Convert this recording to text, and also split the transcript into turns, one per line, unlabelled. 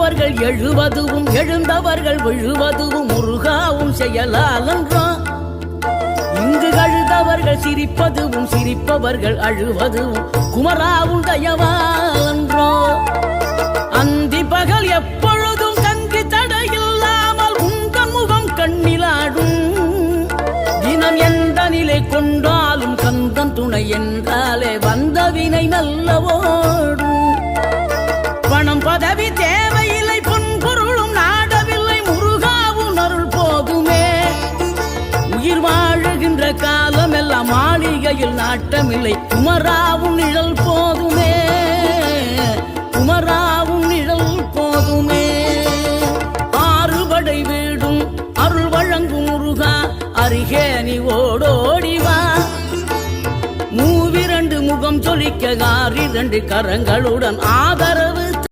விழுந்தவர்கள் எழுவதுவும் எழுந்தவர்கள் விழுவதுவும் முருகாவும் செயலாலன்றோ. இங்கு அழுதவர்கள் சிரிப்பதுவும் சிரிப்பவர்கள் அழுவதுவும் குமராவும் தயவாலன்றோ. அந்தி பகல் எப்பொழுதும் கங்கி தடையில்லாமல் உங்கள் முகம் கண்ணிலாடும். தினம் எந்த நிலை கொண்டாலும் கந்தன் துணை என்றாலே வந்த வினை நல்லவோடும். பணம் பதவி தேவையில்லை பொன் பொருளும் நாடவில்லை முருகாவும் அருள் போதுமே. உயிர் வாழுகின்ற காலம் எல்லாம் மாளிகையில் நாட்டமில்லை குமராவும் நிழல் போதுமே. குமராவும் நிழல் போதுமே. ஆறுபடை வீடும் அருள் வழங்கும் முருகா அருகே நீ ஓடோடிவா. மூவிரண்டு முகம் சொலிக்க 6 கரங்களுடன் ஆதரவு